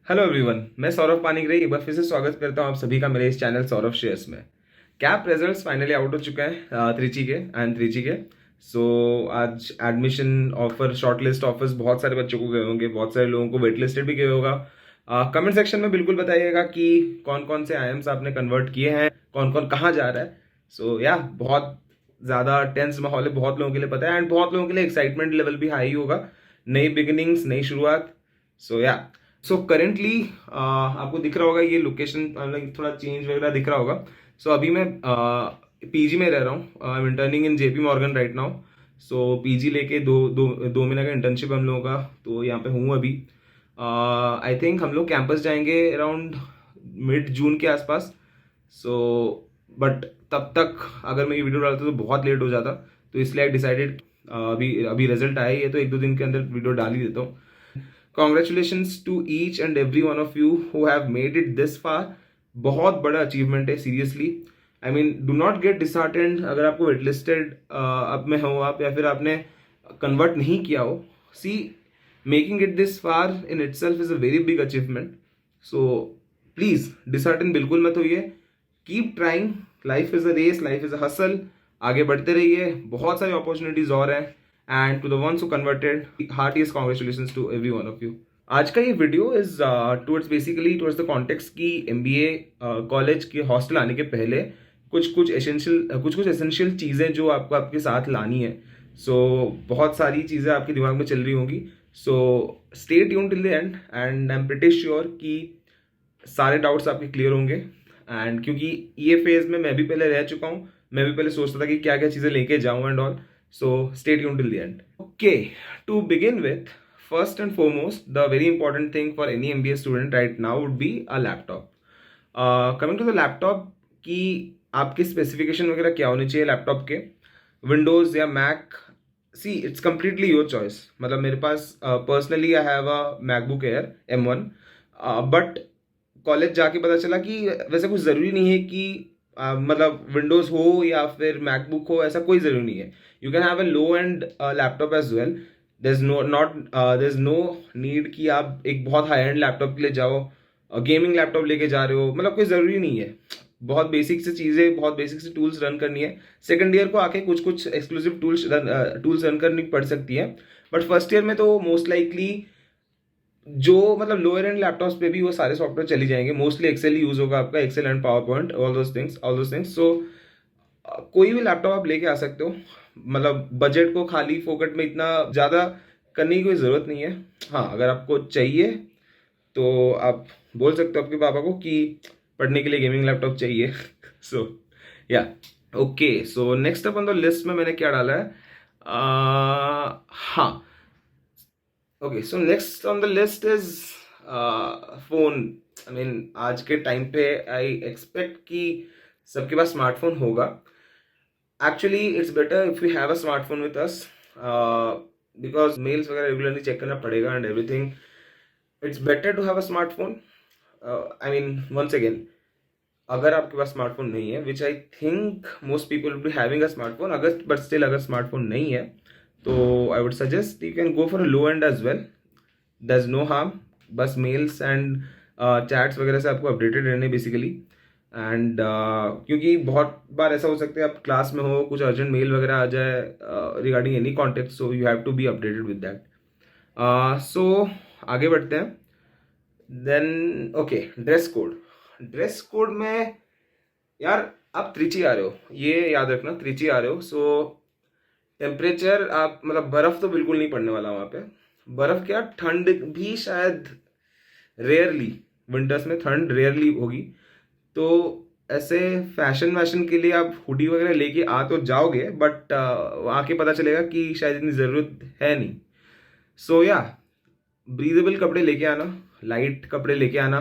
Hello everyone, मैं सौरभ पानीग्राही एक बार फिर से स्वागत करता हूं आप सभी का मेरे इस चैनल सौरभ शेयर्स में। कैप रिजल्ट्स फाइनली आउट हो चुके हैं त्रिची के। सो आज एडमिशन ऑफर शॉर्टलिस्ट ऑफर्स बहुत सारे बच्चों को गए होंगे, बहुत सारे लोगों को वेट लिस्टेड भी गए होगा। कमेंट सेक्शन में बिल्कुल बताइएगा कि कौन कौन से आईएम्स आपने कन्वर्ट किए हैं, कौन कौन कहाँ जा रहा है। बहुत ज़्यादा टेंस माहौल है, बहुत लोगों के लिए पता है, एंड बहुत लोगों के लिए एक्साइटमेंट लेवल भी हाई होगा। नई बिगिनिंग्स, नई शुरुआत। सो करेंटली आपको दिख रहा होगा ये लोकेशन, थोड़ा चेंज वगैरह दिख रहा होगा। अभी मैं पीजी में रह रहा हूँ। I am interning in JP Morgan right now. PG लेके दो महीने का इंटर्नशिप हम लोगों का, तो यहाँ पे हूँ अभी। आई थिंक हम लोग कैंपस जाएंगे अराउंड मिड जून के आसपास। बट तब तक अगर मैं ये वीडियो डालता तो बहुत लेट हो जाता, तो इसलिए आई डिसाइडेड अभी अभी रिजल्ट आया ही है तो एक दो दिन के अंदर वीडियो डाल ही देता हूँ। Congratulations to each and every one of you who have made it this far। बहुत बड़ा अचीवमेंट है seriously. I mean do not gate disheartened अगर आपको वेटलिस्टेड अब में हो आप, या फिर आपने कन्वर्ट नहीं किया हो। See, making it this far in itself is a very big achievement. So please dishearten बिल्कुल मत होइए, keep trying. Life is a race, life is a hustle. आगे बढ़ते रहिए, बहुत सारी अपॉर्चुनिटीज और हैं। And to the ones who converted, heartiest congratulations to every one of you. आज का ये video is towards the context की एमबीए कॉलेज के हॉस्टल आने के पहले कुछ एसेंशियल चीज़ें जो आपको आपके साथ लानी है। बहुत सारी चीज़ें आपके दिमाग में चल रही होंगी। Stay tuned till the and and I am pretty sure कि सारे डाउट्स आपके क्लियर होंगे। एंड क्योंकि ये फेज में मैं भी पहले रह चुका हूँ, मैं भी पहले सोचता था कि क्या क्या चीज़ें लेके जाऊँ and all. Stay tuned till the end. Okay, to begin with, first and foremost, the very important thing for any MBA student right now would be a laptop. Coming to the laptop की आपके specification वगैरह क्या होने चाहिए laptop के, Windows या Mac. See, it's completely your choice. मतलब मेरे पास personally I have a MacBook Air M1, but college जाके पता चला कि वैसे कुछ ज़रूरी नहीं है कि मतलब विंडोज़ हो या फिर मैकबुक हो, ऐसा कोई ज़रूरी नहीं है। You can have a low end laptop as well. There is no need कि आप एक बहुत हाई एंड लैपटॉप के लिए जाओ, गेमिंग लैपटॉप लेके जा रहे हो, मतलब कोई ज़रूरी नहीं है। बहुत बेसिक से चीज़ें, बहुत बेसिक से टूल्स रन करनी है। सेकंड ईयर को आके कुछ एक्सक्लूसिव टूल्स रन करनी पड़ सकती है, बट फर्स्ट ईयर में तो मोस्ट लाइकली जो मतलब लोअर एंड लैपटॉप्स पे भी वो सारे सॉफ्टवेयर चली जाएंगे। मोस्टली एक्सेल ही यूज़ होगा आपका, Excel and PowerPoint, all those things. कोई भी लैपटॉप आप लेके आ सकते हो। मतलब बजट को खाली फोकट में इतना ज़्यादा करने की कोई ज़रूरत नहीं है। हाँ, अगर आपको चाहिए तो आप बोल सकते हो आपके पापा को कि पढ़ने के लिए गेमिंग लैपटॉप चाहिए। सो या okay, so next up on the list में मैंने क्या डाला है। हाँ, okay, so next on the list is phone. I mean आज के टाइम पे आई एक्सपेक्ट कि सबके पास स्मार्टफोन होगा। Actually it's better if you have a smartphone with us, because mails वगैरह रेगुलरली चेक करना पड़ेगा and everything. It's better to have a smartphone. I mean once again, अगर आपके पास स्मार्टफोन नहीं है, which I think most people will be having a smartphone, अगर but still अगर smartphone नहीं है तो I would suggest you can go for a low end as well. There is no harm. बस मेल्स एंड चैट्स वगैरह से आपको updated रहने बेसिकली। एंड क्योंकि बहुत बार ऐसा हो सकता है आप क्लास में हो, कुछ अर्जेंट मेल वगैरह आ जाए regarding any contact, so you have to be updated with that. आगे बढ़ते हैं। Then okay, dress code. Dress code में यार, आप त्रिची आ रहे हो, ये याद रखना, त्रिची आ रहे हो। टेम्परेचर आप मतलब बर्फ तो बिल्कुल नहीं पड़ने वाला वहाँ पे। बर्फ क्या, ठंड भी शायद रेयरली, विंटर्स में ठंड रेयरली होगी। तो ऐसे फैशन वैशन के लिए आप हुडी वगैरह लेके आ तो जाओगे, बट आके पता चलेगा कि शायद इतनी ज़रूरत है नहीं। ब्रीदेबल कपड़े लेके आना, लाइट कपड़े लेके आना।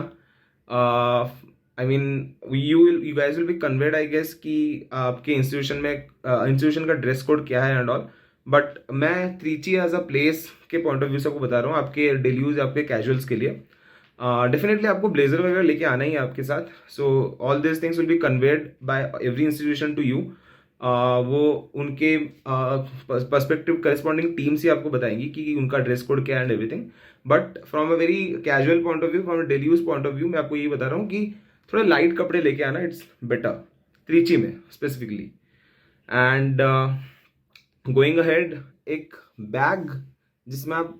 I mean you guys will be conveyed I guess कि आपके इंस्टीट्यूशन का ड्रेस कोड क्या है एंड ऑल। बट मैं त्रिची एज अ प्लेस के पॉइंट ऑफ व्यू से आपको बता रहा हूँ, आपके डेली यूज, आपके कैजुअल्स के लिए डेफिनेटली आपको ब्लेजर वगैरह लेके आना ही है आपके साथ। All this things will be conveyed by every institution to you. वो उनके पर्सपेक्टिव करेस्पॉन्डिंग टीम से आपको बताएंगी कि उनका ड्रेस कोड क्या है and everything. But from a very casual point of view, from a daily use point of view, मैं आपको ये बता रहा हूँ कि थोड़ा लाइट कपड़े लेके आना, इट्स बेटर त्रिची में स्पेसिफिकली। एंड गोइंग अहेड, एक बैग जिसमें आप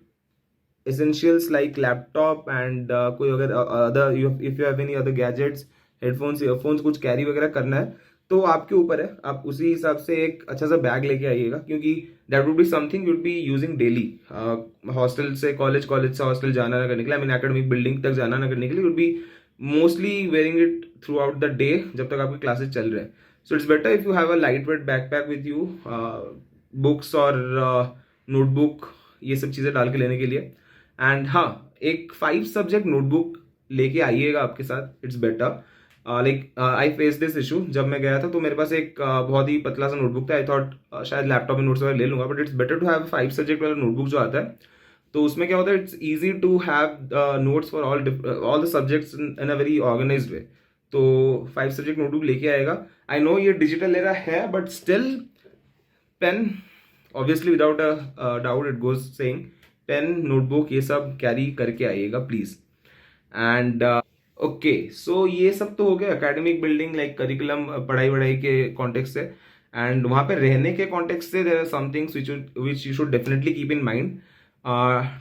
essentials like laptop and कोई अगर other if you have any other gadgets, headphones, earphones कुछ कैरी वगैरह करना है तो आपके ऊपर है, आप उसी हिसाब से एक अच्छा सा बैग लेके आइएगा, क्योंकि that would be something you'd be using daily. Hostel से कॉलेज, कॉलेज से हॉस्टल जाना ना करने के लिए, आई मीन एकेडमिक बिल्डिंग तक जाना ना करने के लिए, would be mostly wearing it through out the day जब तक आपके क्लासेस चल रहे हैं। सो it's better if you have a light weight backpack with you, books और नोटबुक, ये सब चीज़ें डाल के लेने के लिए। एंड हाँ, एक 5 सब्जेक्ट नोटबुक लेके आइएगा आपके साथ, it's better. Like I face this issue, जब मैं गया था तो मेरे पास एक बहुत ही पतला सा नोटबुक था। आई थॉट शायद लैपटॉप में नोट्स वगैरह ले लूंगा, but it's better to have 5 subject वाला नोटबुक जो आता है। तो उसमें क्या होता है, it's easy to have notes for all the subjects in a very organised way. तो 5 सब्जेक्ट नोटबुक लेके आएगा। आई नो ये डिजिटल एरा है, but still pen, obviously without a doubt it goes saying, pen, notebook, ये सब carry करके आइएगा please. And okay, सो ये सब तो हो गया एकेडमिक बिल्डिंग, लाइक करिकुलम, पढ़ाई वढ़ाई के कॉन्टेक्स्ट से। एंड वहाँ पे रहने के कॉन्टेक्स्ट से there are some things which you should definitely keep in mind.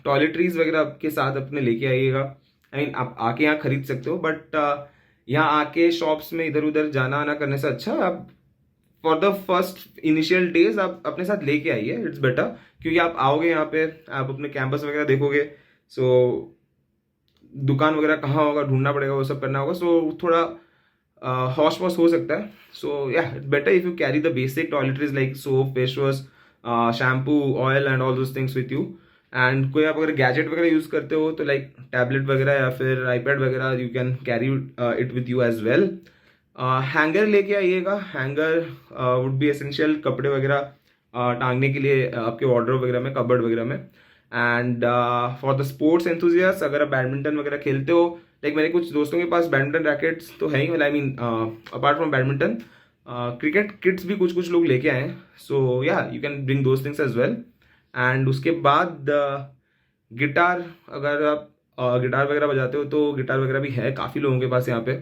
Toiletries वगैरह आपके साथ अपने लेके आइएगा। आई मीन आप आके यहाँ खरीद सकते हो, बट यहाँ आके शॉप्स में इधर उधर जाना आना करने से अच्छा आप for the first initial days आप अपने साथ लेके आइए, इट्स बेटर। क्योंकि आप आओगे यहाँ पे, आप अपने कैंपस वगैरह देखोगे, सो दुकान वगैरह कहाँ होगा ढूंढना पड़ेगा, वो सब करना होगा, सो थोड़ा हॉश वॉश हो सकता है। सो या it's better if you carry the basic toiletries like soap, face wash, shampoo, oil and all those things with you. And कोई आप अगर गैजेट वगैरह यूज करते हो तो लाइक टैबलेट वगैरह या फिर आईपैड वगैरह, you can carry it with you as well. Hanger लेके आइएगा, हैंगर वुड बी एसेंशियल, कपड़े वगैरह टांगने के लिए आपके वार्डरोब वगैरह में, कबर्ड वगैरह में। And for the sports enthusiast, अगर आप बैडमिंटन वगैरह खेलते हो, लाइक मेरे कुछ दोस्तों के पास बैडमिंटन रैकेट्स तो है ही, I mean apart from badminton, cricket kits भी कुछ कुछ लोग लेके आए हैं। So yeah you can bring those things as well. And उसके बाद गिटार, अगर आप गिटार वगैरह बजाते हो तो गिटार वगैरह भी है काफ़ी लोगों के पास यहाँ पे।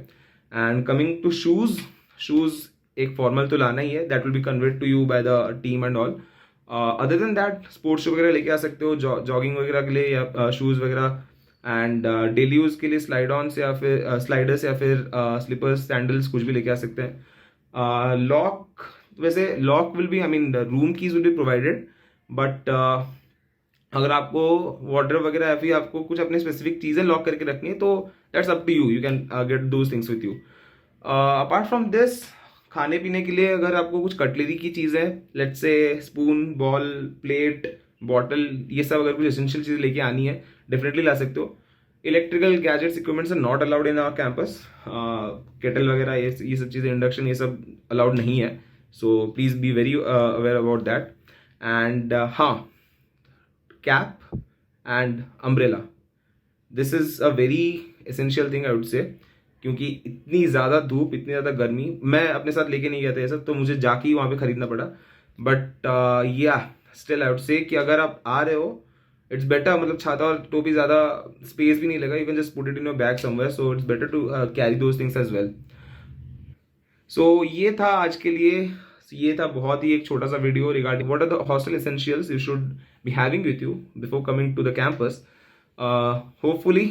And coming to shoes, shoes एक फॉर्मल तो लाना ही है, that will be conveyed to you by the team and all. Other than that sports shoe वगैरह लेके आ सकते हो जॉगिंग वगैरह के लिए, या शूज़ वगैरह। एंड डेली यूज़ के लिए स्लाइड ऑन्स या फिर स्लाइडर्स या फिर स्लीपर्स, सैंडल्स, कुछ भी लेके आ सकते हैं। लॉक, वैसे lock will be, I mean room keys will be provided, but अगर आपको वार्डरोब वगैरह या फिर आपको कुछ अपने स्पेसिफिक चीज़ें लॉक करके रखनी है तो that's up to you, you can get those things with you. Apart from this, खाने पीने के लिए अगर आपको कुछ कटलरी की चीज़ें, let's say spoon, ball, plate, bottle, ये सब अगर कुछ एसेंशियल चीज़ें लेके आनी है, डेफिनेटली ला सकते हो। Electrical gadgets, equipments are not allowed in our campus. Kettle वगैरह, ये सब चीज़ें, इंडक्शन, ये सब अलाउड नहीं है। So please be very aware about that. And हाँ, cap and umbrella, this is a very essential thing I would say, क्योंकि इतनी ज़्यादा धूप, इतनी ज़्यादा गर्मी, मैं अपने साथ लेके नहीं गया था ये सब, तो मुझे जाके ही वहाँ पे खरीदना पड़ा। बट या स्टिल आई वुड से कि अगर आप आ रहे हो, इट्स बेटर, मतलब छाता और टोपी ज़्यादा स्पेस भी नहीं लगा, you can just put it in your bag somewhere, so it's better to carry those things as well. So ये था आज के लिए, ये था बहुत ही एक छोटा सा video regarding what are the hostel essentials you should be having with you before coming to the campus. Hopefully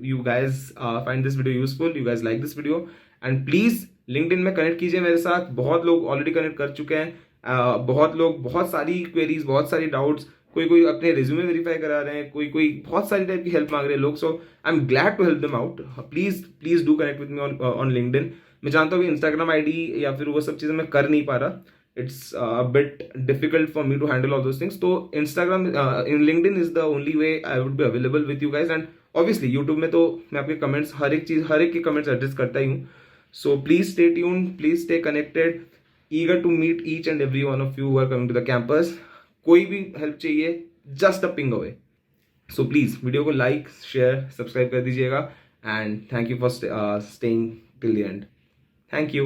you guys find this video useful, you guys like this video, and please LinkedIn में connect कीजिए मेरे साथ। बहुत लोग already connect कर चुके हैं, बहुत लोग बहुत सारी क्वेरीज, बहुत सारी डाउट्स, कोई कोई अपने रिज्यूमे वेरीफाई करा रहे हैं, कोई कोई बहुत सारी टाइप की हेल्प मांग रहे हैं लोग। So I am glad to help them out. Please please do connect with me on LinkedIn. मैं जानता हूँ कि इंस्टाग्राम आईडी या फिर वो सब चीज़ें मैं कर नहीं पा रहा, it's bit difficult for me to handle all those things. तो Instagram, in LinkedIn is the only way I would be available with you guys. And obviously YouTube में तो मैं आपके कमेंट्स, हर एक चीज़, हर एक के कमेंट्स एड्रेस करता ही हूँ। So please stay tune, please stay connected, eager to meet each and every one of you who are coming to the campus. कोई भी हेल्प चाहिए, just a ping away. So please video को like, share, subscribe कर दीजिएगा। And thank you for staying till the end. Thank you.